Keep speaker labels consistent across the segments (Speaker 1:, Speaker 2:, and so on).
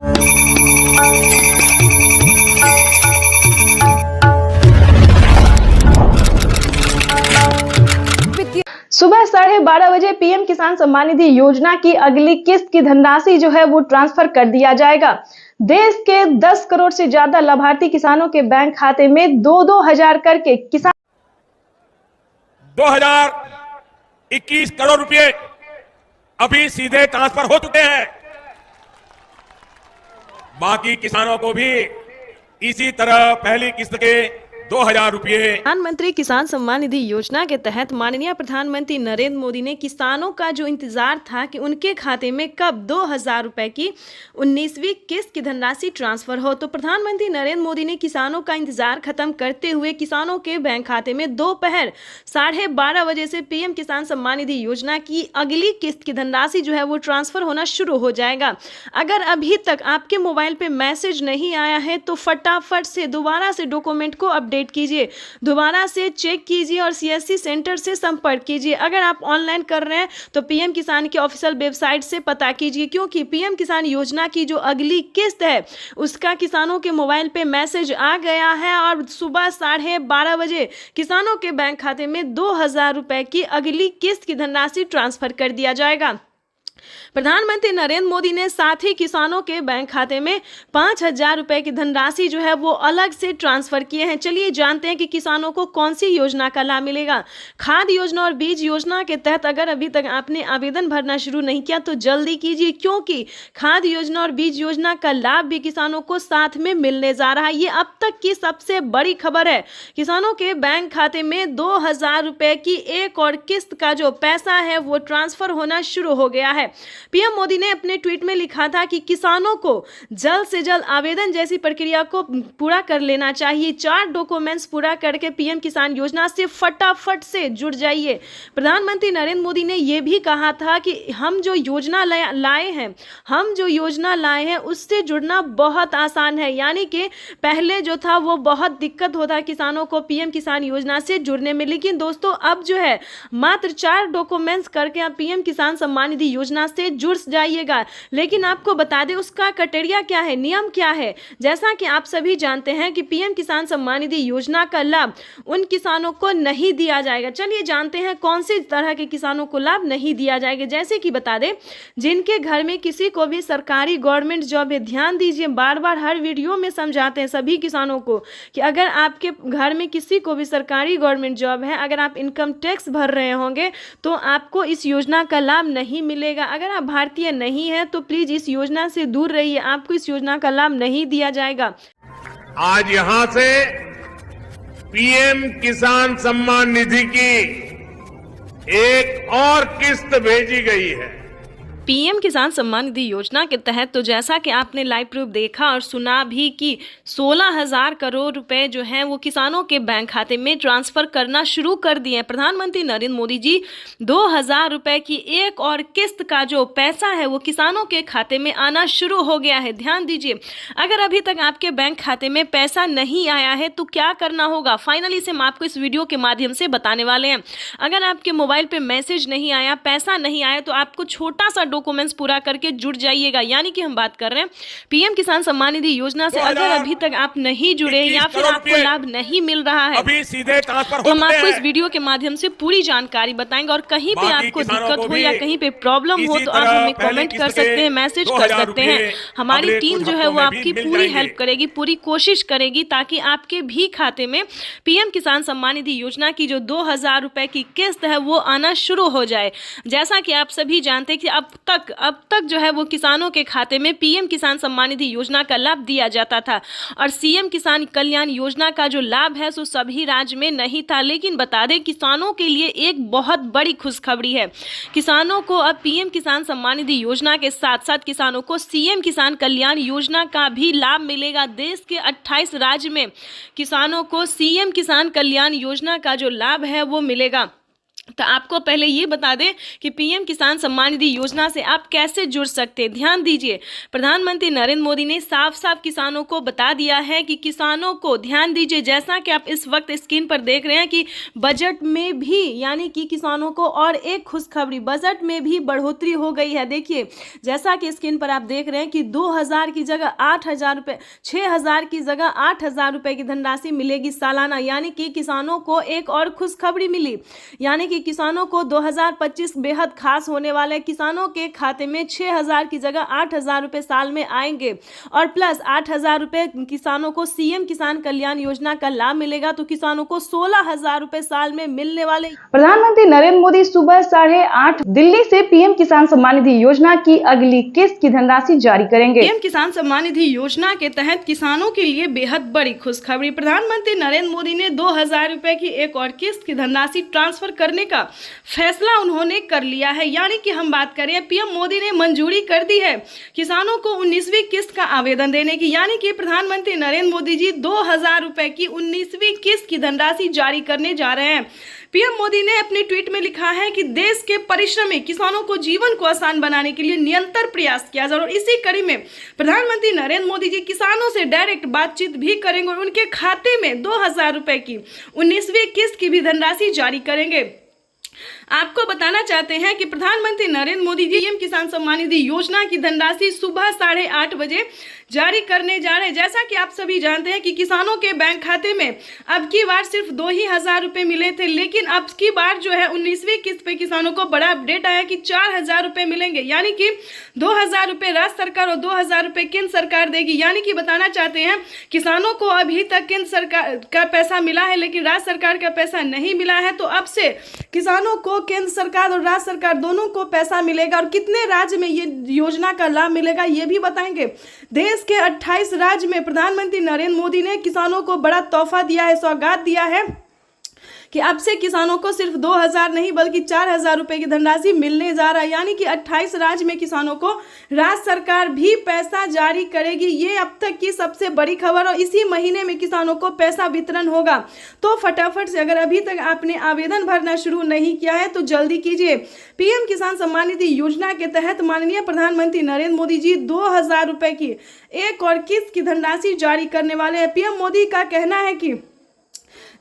Speaker 1: सुबह 12:30 बजे पीएम किसान सम्मान निधि योजना की अगली किस्त की धनराशि जो है वो ट्रांसफर कर दिया जाएगा। देश के 10 करोड़ से ज्यादा लाभार्थी किसानों के बैंक खाते में 2-2 हजार करके किसान
Speaker 2: 2021 करोड़ रुपए अभी सीधे ट्रांसफर हो चुके हैं। बाकी किसानों को भी इसी तरह पहली किस्त के 2000 रुपए।
Speaker 1: प्रधानमंत्री किसान सम्मान निधि योजना के तहत माननीय प्रधानमंत्री नरेंद्र मोदी ने किसानों का जो इंतजार था कि उनके खाते में कब 2000 रुपए की 19वीं किस्त की धनराशि ट्रांसफर हो, तो प्रधानमंत्री नरेंद्र मोदी ने किसानों का इंतजार खत्म करते हुए किसानों के बैंक खाते में दोपहर 12:30 बजे से पीएम किसान सम्मान निधि योजना की अगली किस्त की धनराशि जो है वो ट्रांसफर होना शुरू हो जाएगा। अगर अभी तक आपके मोबाइल पे मैसेज नहीं आया है तो फटाफट से दोबारा से डॉक्यूमेंट को अपडेट कीजिए, दोबारा से चेक कीजिए और सीएससी सेंटर से संपर्क कीजिए। अगर आप ऑनलाइन कर रहे हैं तो पीएम किसान की ऑफिशियल वेबसाइट से पता कीजिए, क्योंकि पीएम किसान योजना की जो अगली किस्त है उसका किसानों के मोबाइल पे मैसेज आ गया है और सुबह 12:30 बजे किसानों के बैंक खाते में 2000 रुपए की अगली किस्त की धनराशि ट्रांसफर कर दिया जाएगा। प्रधानमंत्री नरेंद्र मोदी ने साथ ही किसानों के बैंक खाते में 5000 रुपए की धनराशि जो है वो अलग से ट्रांसफर किए हैं। चलिए जानते हैं कि किसानों को कौन सी योजना का लाभ मिलेगा। खाद योजना और बीज योजना के तहत अगर अभी तक आपने आवेदन भरना शुरू नहीं किया तो जल्दी कीजिए, क्योंकि खाद योजना और बीज योजना का लाभ भी किसानों को साथ में मिलने जा रहा है। ये अब तक की सबसे बड़ी खबर है। किसानों के बैंक खाते में 2000 रुपए की एक और किस्त का जो पैसा है वो ट्रांसफर होना शुरू हो गया है। पीएम मोदी ने अपने ट्वीट में लिखा था कि किसानों को जल्द से जल्द आवेदन जैसी प्रक्रिया को पूरा कर लेना चाहिए। 4 डॉक्यूमेंट्स पूरा करके पीएम किसान योजना से फटाफट से जुड़ जाइए। प्रधानमंत्री नरेंद्र मोदी ने यह भी कहा था कि हम जो योजना लाए हैं उससे जुड़ना बहुत आसान है, यानी कि पहले जो था वो बहुत दिक्कत होता किसानों को पीएम किसान योजना से जुड़ने में, लेकिन दोस्तों अब जो है मात्र 4 डॉक्यूमेंट्स करके आप पीएम किसान सम्मान निधि योजना से जुड़ जाइएगा। लेकिन आपको बता दें उसका क्राइटेरिया क्या है, नियम क्या है। जैसा कि आप सभी जानते हैं कि पीएम किसान सम्मान निधि योजना का लाभ उन किसानों को नहीं दिया जाएगा। चलिए जानते हैं कौन सी तरह के किसानों को लाभ नहीं दिया जाएगा। जैसे कि बता दें जिनके घर में किसी को भी सरकारी गवर्नमेंट जॉब है, ध्यान दीजिए, बार बार हर वीडियो में समझाते हैं सभी किसानों को कि अगर आपके घर में किसी को भी सरकारी गवर्नमेंट जॉब है, अगर आप इनकम टैक्स भर रहे होंगे तो आपको इस योजना का लाभ नहीं मिलेगा। अगर आप भारतीय नहीं है तो प्लीज इस योजना से दूर रहिए, आपको इस योजना का लाभ नहीं दिया जाएगा।
Speaker 2: आज यहां से पीएम किसान सम्मान निधि की एक और किस्त भेजी गई है।
Speaker 1: पीएम किसान सम्मान निधि योजना के तहत तो जैसा कि आपने लाइव प्रूफ देखा और सुना भी कि 16,000 करोड़ रुपए जो हैं वो किसानों के बैंक खाते में ट्रांसफर करना शुरू कर दिए हैं। प्रधानमंत्री नरेंद्र मोदी जी 2000 रुपए की एक और किस्त का जो पैसा है वो किसानों के खाते में आना शुरू हो गया है। ध्यान दीजिए, अगर अभी तक आपके बैंक खाते में पैसा नहीं आया है तो क्या करना होगा, फाइनली से हम आपको इस वीडियो के माध्यम से बताने वाले हैं। अगर आपके मोबाइल पे मैसेज नहीं आया, पैसा नहीं आया, तो आपको छोटा सा डॉक्यूमेंट्स पूरा करके जुड़ जाइएगा। यानी कि हम बात कर रहे हैं पीएम किसान सम्मान निधि योजना से अगर अभी तक आप नहीं जुड़े या फिर आपको लाभ नहीं मिल रहा है
Speaker 2: अभी सीधे ट्रांसफर
Speaker 1: तो हम आपको इस वीडियो के माध्यम से पूरी जानकारी बताएंगे। और कहीं पे आपको दिक्कत हो या कहीं पे प्रॉब्लम हो तो आप हमें कमेंट कर सकते हैं, मैसेज कर सकते हैं। हमारी टीम जो है वो आपकी पूरी हेल्प करेगी, पूरी कोशिश करेगी ताकि आपके भी खाते में पीएम किसान सम्मान निधि योजना की जो 2000 रुपए की किस्त है वो आना शुरू हो जाए। जैसा कि आप सभी जानते हैं कि अब तक जो है वो किसानों के खाते में पीएम किसान सम्मान निधि योजना का लाभ दिया जाता था और सीएम किसान कल्याण योजना का जो लाभ है सो सभी राज्य में नहीं था। लेकिन बता दें किसानों के लिए एक बहुत बड़ी खुशखबरी है। किसानों को अब पीएम किसान सम्मान निधि योजना के साथ साथ किसानों को सीएम किसान कल्याण योजना का भी लाभ मिलेगा। देश के 28 राज्य में किसानों को सीएम किसान कल्याण योजना का जो लाभ है वो मिलेगा। तो आपको पहले ये बता दें कि पीएम किसान सम्मान निधि योजना से आप कैसे जुड़ सकते हैं। ध्यान दीजिए, प्रधानमंत्री नरेंद्र मोदी ने साफ साफ किसानों को बता दिया है कि किसानों को, ध्यान दीजिए, जैसा कि आप इस वक्त स्क्रीन पर देख रहे हैं कि बजट में भी, यानी कि किसानों को और एक खुशखबरी, बजट में भी बढ़ोतरी हो गई है। देखिए, जैसा कि स्क्रीन पर आप देख रहे हैं कि 2000 की जगह 8000 रुपये, 6000 की जगह 8000 रुपये की धनराशि मिलेगी सालाना, यानी कि किसानों को एक और खुशखबरी मिली। यानी कि किसानों को 2025 बेहद खास होने वाले, किसानों के खाते में 6000 की जगह 8000 रुपये साल में आएंगे और प्लस 8000 रुपये किसानों को सीएम किसान कल्याण योजना का लाभ मिलेगा, तो किसानों को 16000 रुपये साल में मिलने वाले।
Speaker 3: प्रधानमंत्री नरेंद्र मोदी सुबह 8:30 दिल्ली से पीएम किसान सम्मान निधि योजना की अगली किस्त की धनराशि जारी करेंगे।
Speaker 1: पीएम किसान सम्मान निधि योजना के तहत किसानों के लिए बेहद बड़ी खुशखबरी। प्रधानमंत्री नरेंद्र मोदी ने 2000 रुपये की एक और किस्त की धनराशि ट्रांसफर करने का फैसला उन्होंने कर लिया है। यानी कि हम बात करें, पीएम मोदी ने मंजूरी कर दी है किसानों को 19वीं किस्त का आवेदन देने की। यानी कि प्रधानमंत्री नरेंद्र मोदी जी 2000 रुपए की 19वीं किस्त की धनराशि जारी करने जा रहे हैं। पीएम मोदी ने अपने ट्वीट में लिखा है कि देश के परिश्रमी किसानों को जीवन को आसान बनाने के लिए निरंतर प्रयास किया जाए, और इसी कड़ी में प्रधानमंत्री नरेंद्र मोदी जी किसानों से डायरेक्ट बातचीत भी करेंगे और उनके खाते में 2000 रुपए की 19वीं किस्त की भी धनराशि जारी करेंगे। आपको बताना चाहते हैं कि प्रधानमंत्री नरेंद्र मोदी जी पीएम किसान सम्मान निधि योजना की धनराशि सुबह 8:30 बजे जारी करने जा रहे हैं। जैसा कि आप सभी जानते हैं कि किसानों के बैंक खाते में अब की बार सिर्फ 2000 रुपये मिले थे, लेकिन अब की बार जो है 19वीं किस्त पे किसानों को बड़ा अपडेट आया कि 4000 रुपये मिलेंगे। यानी कि 2000 रुपये राज्य सरकार और 2000 रुपये केंद्र सरकार देगी। यानी कि बताना चाहते हैं किसानों को अभी तक केंद्र सरकार का पैसा मिला है, लेकिन राज्य सरकार का पैसा नहीं मिला है। तो अब से किसानों को केंद्र सरकार और राज्य सरकार दोनों को पैसा मिलेगा, और कितने राज्य में ये योजना का लाभ मिलेगा ये भी बताएंगे। देश के 28 राज्य में प्रधानमंत्री नरेंद्र मोदी ने किसानों को बड़ा तोहफा दिया है, सौगात दिया है कि अब से किसानों को सिर्फ 2000 नहीं बल्कि 4000 रुपए की धनराशि मिलने जा रहा है। यानी कि 28 राज्य में किसानों को राज्य सरकार भी पैसा जारी करेगी। ये अब तक की सबसे बड़ी खबर, और इसी महीने में किसानों को पैसा वितरण होगा। तो फटाफट से, अगर अभी तक आपने आवेदन भरना शुरू नहीं किया है तो जल्दी कीजिए। पीएम किसान सम्मान निधि योजना के तहत माननीय प्रधानमंत्री नरेंद्र मोदी जी 2000 रुपए की एक और किस्त की धनराशि जारी करने वाले हैं। पीएम मोदी का कहना है कि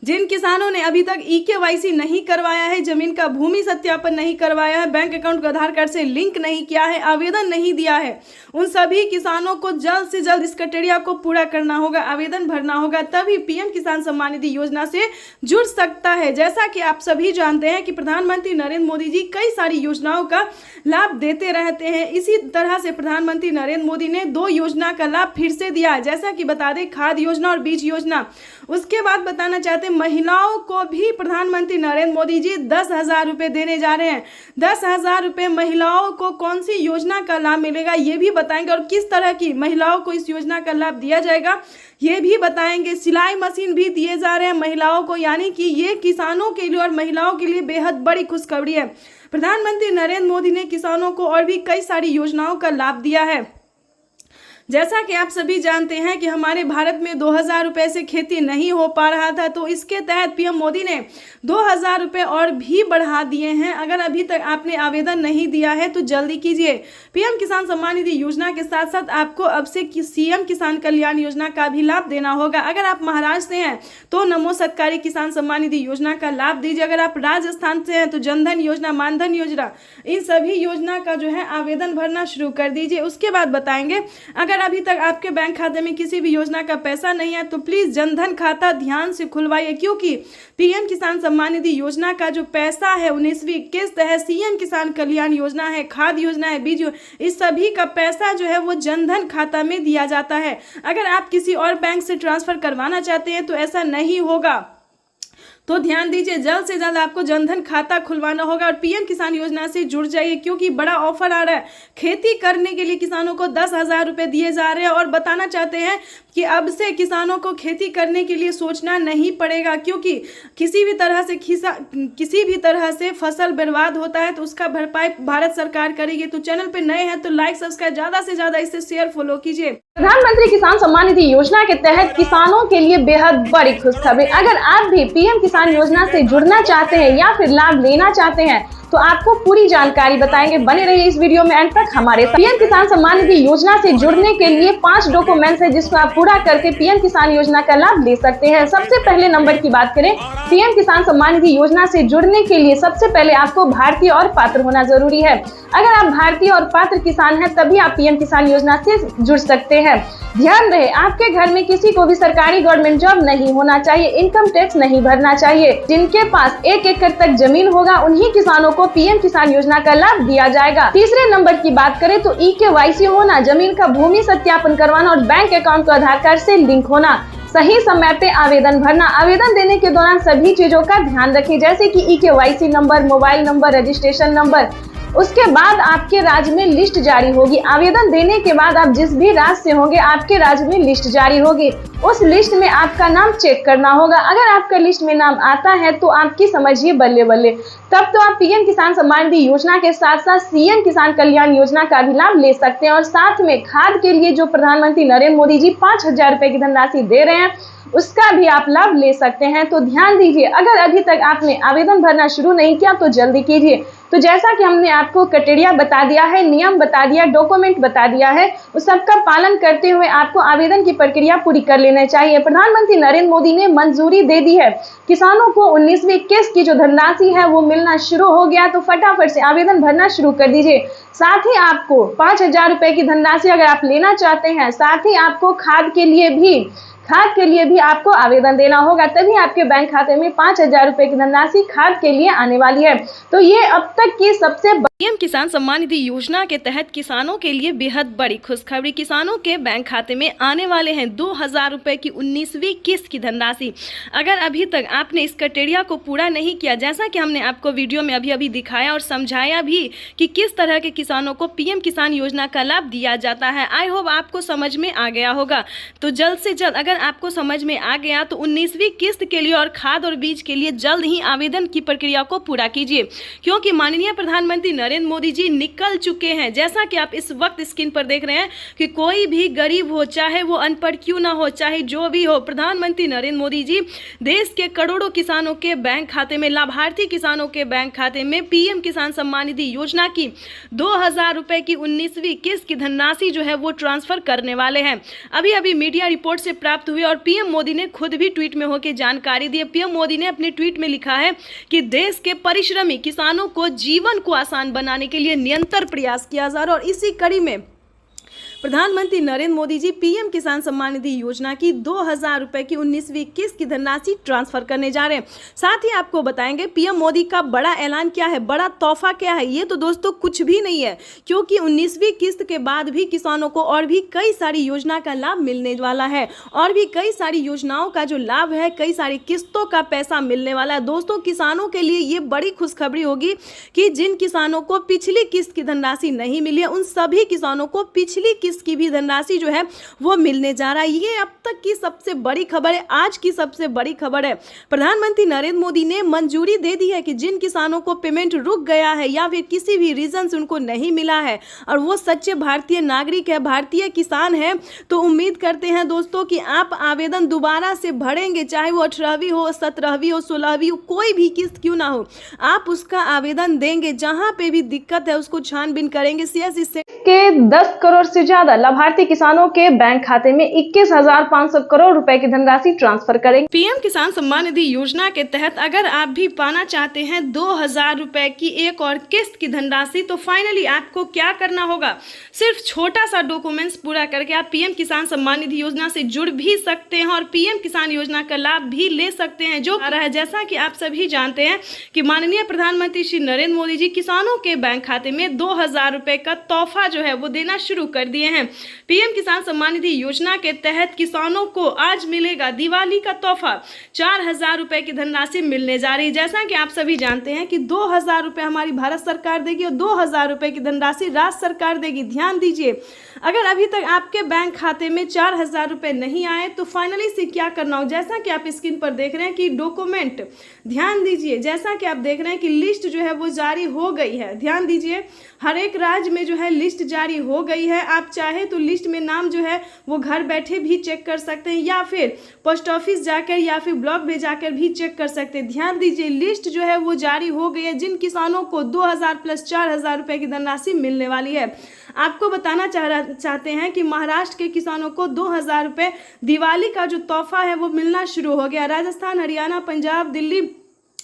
Speaker 1: जिन किसानों ने अभी तक EKYC नहीं करवाया है, जमीन का भूमि सत्यापन नहीं करवाया है, बैंक अकाउंट को आधार कार्ड से लिंक नहीं किया है, आवेदन नहीं दिया है, उन सभी किसानों को जल्द से जल्द इस क्राइटेरिया को पूरा करना होगा, आवेदन भरना होगा, तभी पीएम किसान सम्मान निधि योजना से जुड़ सकता है। जैसा कि आप सभी जानते हैं कि प्रधानमंत्री नरेंद्र मोदी जी कई सारी योजनाओं का लाभ देते रहते हैं। इसी तरह से प्रधानमंत्री नरेंद्र मोदी ने 2 योजना का लाभ फिर से दिया है। जैसा कि बता दें, खाद योजना और बीज योजना। उसके बाद बताना चाहते हैं महिलाओं को भी प्रधानमंत्री नरेंद्र मोदी जी 10,000 रुपये देने जा रहे हैं। 10,000 रुपये महिलाओं को कौन सी योजना का लाभ मिलेगा ये भी बताएंगे, और किस तरह की महिलाओं को इस योजना का लाभ दिया जाएगा ये भी बताएंगे। सिलाई मशीन भी दिए जा रहे हैं महिलाओं को, यानी कि ये किसानों के लिए और महिलाओं के लिए बेहद बड़ी खुशखबरी है। प्रधानमंत्री नरेंद्र मोदी ने किसानों को और भी कई सारी योजनाओं का लाभ दिया है। जैसा कि आप सभी जानते हैं कि हमारे भारत में 2000 रुपये से खेती नहीं हो पा रहा था, तो इसके तहत पीएम मोदी ने 2000 रुपये और भी बढ़ा दिए हैं। अगर अभी तक आपने आवेदन नहीं दिया है तो जल्दी कीजिए। पीएम किसान सम्मान निधि योजना के साथ साथ आपको अब से सीएम किसान कल्याण योजना का भी लाभ देना होगा। अगर आप महाराष्ट्र से हैं तो नमो सरकारी किसान सम्मान निधि योजना का लाभ दीजिए। अगर आप राजस्थान से हैं तो जनधन योजना, मानधन योजना, इन सभी योजना का जो है आवेदन भरना शुरू कर दीजिए। उसके बाद बताएंगे, अगर अभी तक आपके बैंक खाते में किसी भी योजना का पैसा नहीं है तो प्लीज जनधन खाता ध्यान से खुलवाइए, क्योंकि पीएम किसान सम्मान निधि योजना का जो पैसा है 19वीं किस्त है, सीएम किसान कल्याण योजना है, खाद योजना है, बीज, इस सभी का पैसा जो है वो जनधन खाता में दिया जाता है। अगर आप किसी और बैंक से ट्रांसफर करवाना चाहते हैं तो ऐसा नहीं होगा। तो ध्यान दीजिए, जल्द से जल्द आपको जनधन खाता खुलवाना होगा और पीएम किसान योजना से जुड़ जाइए, क्योंकि बड़ा ऑफर आ रहा है। खेती करने के लिए किसानों को 10,000 रुपये दिए जा रहे हैं, और बताना चाहते हैं कि अब से किसानों को खेती करने के लिए सोचना नहीं पड़ेगा, क्योंकि किसी भी तरह से फसल बर्बाद होता है तो उसका भरपाई भारत सरकार करेगी। तो चैनल पे नए हैं तो लाइक सब्सक्राइब ज्यादा से ज्यादा इसे शेयर फॉलो कीजिए।
Speaker 3: प्रधानमंत्री किसान सम्मान निधि योजना के तहत किसानों के लिए बेहद बड़ी खुशखबरी। अगर आप भी पीएम किसान किसान योजना से जुड़ना चाहते हैं या फिर लाभ लेना चाहते हैं तो आपको पूरी जानकारी बताएंगे। बने रहिए इस वीडियो में अंत तक हमारे साथ। पीएम किसान सम्मान निधि योजना से जुड़ने के लिए 5 डॉक्यूमेंट्स है जिसको आप पूरा करके पीएम किसान योजना का लाभ ले सकते हैं। सबसे पहले नंबर की बात करें, पीएम किसान सम्मान निधि योजना से जुड़ने के लिए सबसे पहले आपको भारतीय और पात्र होना जरूरी है। अगर आप भारतीय और पात्र किसान हैं तभी आप पीएम किसान योजना से जुड़ सकते हैं। ध्यान रहे, आपके घर में किसी को भी सरकारी गवर्नमेंट जॉब नहीं होना चाहिए, इनकम टैक्स नहीं भरना चाहिए। जिनके पास 1 एकड़ तक जमीन होगा उन्हीं किसानों को पीएम किसान योजना का लाभ दिया जाएगा। तीसरे नंबर की बात करें तो EKYC होना, जमीन का भूमि सत्यापन करवाना और बैंक अकाउंट को आधार कार्ड से लिंक होना, सही समय पे आवेदन भरना। आवेदन देने के दौरान सभी चीजों का ध्यान रखें जैसे कि EKYC number, mobile number, registration number. उसके बाद आपके राज्य में लिस्ट जारी होगी। आवेदन देने के बाद आप जिस भी राज्य से होंगे आपके राज्य में लिस्ट जारी होगी। उस लिस्ट में आपका नाम चेक करना होगा। अगर आपका लिस्ट में नाम आता है तो आपकी समझिए बल्ले बल्ले, तब तो आप पीएम किसान सम्मान निधि योजना के साथ साथ CM किसान कल्याण योजना का भी लाभ ले सकते हैं। और साथ में खाद के लिए जो प्रधानमंत्री नरेंद्र मोदी जी 5,000 रुपए की धनराशि दे रहे हैं उसका भी आप लाभ ले सकते हैं। तो ध्यान दीजिए, अगर अभी तक आपने आवेदन भरना शुरू नहीं किया तो जल्दी कीजिए। तो जैसा कि हमने आपको क्राइटेरिया बता दिया है, नियम बता दिया, डॉक्यूमेंट बता दिया है, उस सबका पालन करते हुए आपको आवेदन की प्रक्रिया पूरी कर लेना चाहिए। प्रधानमंत्री नरेंद्र मोदी ने मंजूरी दे दी है, किसानों को 19वीं किस्त की जो धनराशि है वो मिलना शुरू हो गया। तो फटाफट से आवेदन भरना शुरू कर दीजिए। साथ ही आपको 5,000 रुपए की धनराशि अगर आप लेना चाहते हैं, साथ ही आपको खाद के लिए भी आपको आवेदन देना होगा, तभी आपके बैंक खाते में 5,000 रुपए की धनराशि खाद के लिए आने वाली है। तो ये अब तक की सबसे
Speaker 1: पीएम किसान सम्मान निधि योजना के तहत किसानों के लिए बेहद बड़ी खुशखबरी। किसानों के बैंक खाते में आने वाले हैं 2,000 रुपए की 19वीं किस्त की धनराशि। अगर अभी तक आपने इस क्राइटेरिया को पूरा नहीं किया, जैसा कि हमने आपको वीडियो में अभी दिखाया और समझाया भी कि किस तरह के किसानों को पीएम किसान योजना का लाभ दिया जाता है, आई होप आपको समझ में आ गया होगा। तो जल्द से जल्द अगर आपको समझ में आ गया तो 19वीं किस्त के लिए और खाद और बीज के लिए जल्द ही आवेदन की प्रक्रिया को पूरा कीजिए, क्योंकि माननीय प्रधानमंत्री नरेंद्र मोदी जी निकल चुके हैं। जैसा कि आप इस वक्त स्क्रीन पर देख रहे हैं कि कोई भी गरीब हो, चाहे वो अनपढ़ क्यों ना हो, चाहे जो भी हो, प्रधानमंत्री नरेंद्र मोदी जी देश के करोड़ों किसानों के बैंक खाते में, लाभार्थी किसानों के बैंक खाते में पीएम किसान सम्मान निधि योजना की 2,000 रुपए की 19वीं किस्त की धनराशि जो है वो ट्रांसफर करने वाले हैं। अभी मीडिया रिपोर्ट से प्राप्त हुई और पीएम मोदी ने खुद भी ट्वीट में होकर जानकारी दी। पीएम मोदी ने अपने ट्वीट में लिखा है कि देश के परिश्रमी किसानों को जीवन को आसान बनाने के लिए निरंतर प्रयास किया जा रहा है और इसी कड़ी में प्रधानमंत्री नरेंद्र मोदी जी पीएम किसान सम्मान निधि योजना की 2,000 रुपए की 19वीं किस्त की धनराशि ट्रांसफर करने जा रहे हैं। साथ ही आपको बताएंगे पीएम मोदी का बड़ा ऐलान क्या है, बड़ा तोहफा क्या है। ये तो दोस्तों कुछ भी नहीं है, क्योंकि 19वीं किस्त के बाद भी किसानों को और भी कई सारी योजना का लाभ मिलने वाला है, और भी कई सारी योजनाओं का जो लाभ है, कई सारी किस्तों का पैसा मिलने वाला है। दोस्तों, किसानों के लिए ये बड़ी खुशखबरी होगी कि जिन किसानों को पिछली किस्त की धनराशि नहीं मिली है उन सभी किसानों को पिछली की भी धनराशि जो है वो मिलने जा रहा है। ये अब तक की सबसे बड़ी खबर है, आज की सबसे बड़ी खबर है। प्रधानमंत्री नरेंद्र मोदी ने मंजूरी दे दी है कि जिन किसानों को पेमेंट रुक गया है या फिर किसी भी रीजन से उनको नहीं मिला है और वो सच्चे भारतीय नागरिक है, भारतीय किसान है, तो उम्मीद करते हैं दोस्तों कि आप आवेदन दोबारा से भरेंगे, चाहे वो 18वीं हो, 17वीं हो, 16वीं हो, कोई भी किस्त क्यों ना हो, आप उसका आवेदन देंगे। जहां पे भी दिक्कत है उसको छानबीन करेंगे। CSC
Speaker 3: के 10 करोड़ से ज्यादा लाभार्थी किसानों के बैंक खाते में 21,500 करोड़ रुपए की धनराशि ट्रांसफर करेंगे।
Speaker 1: पीएम किसान सम्मान निधि योजना के तहत अगर आप भी पाना चाहते हैं 2,000 रुपए की एक और किस्त की धनराशि, तो फाइनली आपको क्या करना होगा, सिर्फ छोटा सा डॉक्यूमेंट्स पूरा करके आप पीएम किसान सम्मान निधि योजना से जुड़ भी सकते हैं और पीएम किसान योजना का लाभ भी ले सकते हैं। जो आ रहा है, जैसा कि आप सभी जानते हैं कि माननीय प्रधानमंत्री श्री नरेंद्र मोदी जी किसानों के बैंक खाते में 2,000 रुपए का तोहफा जो है वो देना शुरू कर दिए हैं। पीएम किसान सम्मान निधि योजना के तहत किसानों को आज मिलेगा दिवाली का तोहफा, 4,000 रुपए की धनराशि मिलने जा रही है। जैसा कि आप सभी जानते हैं कि 2,000 रुपए हमारी भारत सरकार देगी और 2,000 रुपए की धनराशि राज्य सरकार देगी। ध्यान दीजिए, अगर अभी तक आपके बैंक खाते में 4,000 रुपये नहीं आए तो फाइनली से क्या करना हो, जैसा कि आप स्क्रीन पर देख रहे हैं कि डॉक्यूमेंट, ध्यान दीजिए, जैसा कि आप देख रहे हैं कि लिस्ट जो है वो जारी हो गई है। ध्यान दीजिए, हर एक राज्य में जो है लिस्ट जारी हो गई है। आप चाहे तो लिस्ट में नाम जो है वो घर बैठे भी चेक कर सकते हैं या फिर पोस्ट ऑफिस जाकर या फिर ब्लॉक में जाकर भी चेक कर सकते हैं। ध्यान दीजिए, लिस्ट जो है वो जारी हो गई है जिन किसानों को 2,000 प्लस 4,000 रुपये की धनराशि मिलने वाली है। आपको बताना चाहते हैं कि महाराष्ट्र के किसानों को 2,000 रुपये दिवाली का जो तोहफा है वो मिलना शुरू हो गया। राजस्थान, हरियाणा, पंजाब, दिल्ली,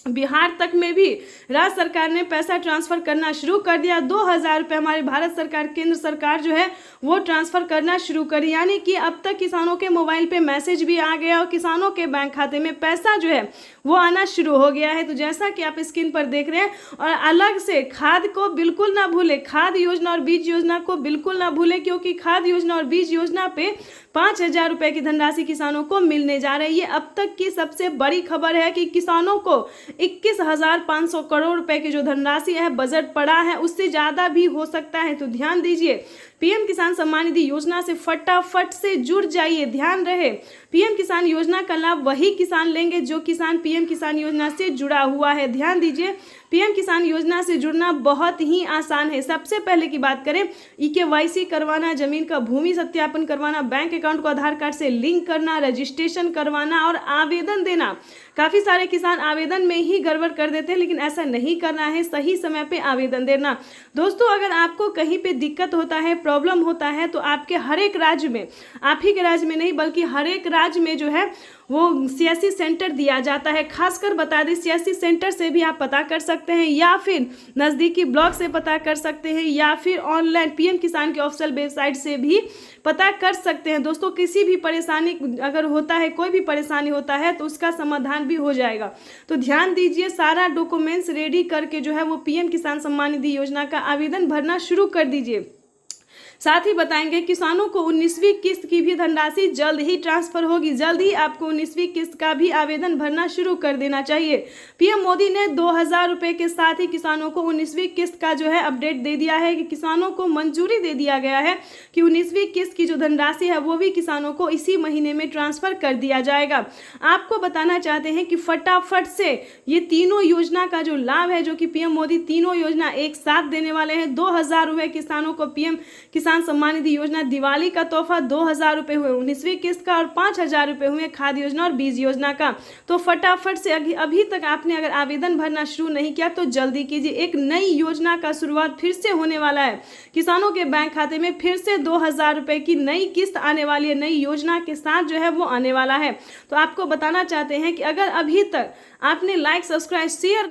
Speaker 1: बिहार तक में भी राज्य सरकार ने पैसा ट्रांसफर करना शुरू कर दिया। 2,000 रुपये हमारी भारत सरकार, केंद्र सरकार जो है वो ट्रांसफर करना शुरू करी, यानी कि अब तक किसानों के मोबाइल पे मैसेज भी आ गया और किसानों के बैंक खाते में पैसा जो है वो आना शुरू हो गया है। तो जैसा कि आप स्क्रीन पर देख रहे हैं, और अलग से खाद को बिल्कुल ना भूले, खाद योजना और बीज योजना को बिल्कुल ना भूले, क्योंकि खाद योजना और बीज योजना पे 5,000 रुपये की धनराशि किसानों को मिलने जा रही है। अब तक की सबसे बड़ी खबर है कि किसानों को 21,500 करोड़ रुपए की जो धनराशि है बजट पड़ा है, उससे ज़्यादा भी हो सकता है। तो ध्यान दीजिए, पीएम किसान सम्मान निधि योजना से फटाफट से जुड़ जाइए। ध्यान रहे, पीएम किसान योजना का लाभ वही किसान लेंगे जो किसान पीएम किसान योजना से जुड़ा हुआ है। ध्यान दीजिए, पीएम किसान योजना से जुड़ना बहुत ही आसान है। सबसे पहले की बात करें, KYC करवाना, जमीन का भूमि सत्यापन करवाना, बैंक अकाउंट को आधार कार्ड से लिंक करना, रजिस्ट्रेशन करवाना और आवेदन देना। काफ़ी सारे किसान आवेदन में ही गड़बड़ कर देते हैं, लेकिन ऐसा नहीं करना है, सही समय पे आवेदन देना। दोस्तों, अगर आपको कहीं पे दिक्कत होता है, प्रॉब्लम होता है, तो आपके हर एक राज्य में, आप ही के राज्य में नहीं बल्कि हर एक राज्य में जो है वो CSC सेंटर दिया जाता है। खासकर बता दें, CSC सेंटर से भी आप पता कर सकते हैं या फिर नज़दीकी ब्लॉक से पता कर सकते हैं या फिर ऑनलाइन पीएम किसान के ऑफिशियल वेबसाइट से भी पता कर सकते हैं। दोस्तों, किसी भी परेशानी अगर होता है, कोई भी परेशानी होता है तो उसका समाधान भी हो जाएगा। तो ध्यान दीजिए, सारा डॉक्यूमेंट्स रेडी करके जो है वो पीएम किसान सम्मान निधि योजना का आवेदन भरना शुरू कर दीजिए। साथ ही बताएंगे किसानों को 19वीं किस्त की भी धनराशि जल्द ही ट्रांसफर होगी। जल्द ही आपको 19वीं किस्त का भी आवेदन भरना शुरू कर देना चाहिए। पीएम मोदी ने 2,000 रुपये के साथ ही किसानों को 19वीं किस्त का जो है अपडेट दे दिया है कि किसानों को मंजूरी दे दिया गया है कि 19वीं किस्त की जो धनराशि है वो भी किसानों को इसी महीने में ट्रांसफर कर दिया जाएगा। आपको बताना चाहते हैं कि फटाफट से ये तीनों योजना का जो लाभ है, जो कि पीएम मोदी तीनों योजना एक साथ देने वाले हैं। 2,000 रुपये किसानों को पीएम किसान सम्मान निधि योजना दिवाली का तोहफा, 2,000 रुपये हुए 19वीं किस्त का और 5,000 रुपये हुए खाद योजना और बीज योजना का। तो फटाफट से अभी तक आपने अगर आवेदन भरना शुरू नहीं किया तो जल्दी कीजिए। एक नई योजना का शुरुआत फिर से होने वाला है। किसानों के बैंक खाते में फिर से 2,000 रुपये की नई किस्त आने वाली है, नई योजना के साथ जो है वो आने वाला है। तो आपको बताना चाहते हैं कि अगर अभी तक आपने लाइक, सब्सक्राइब, शेयर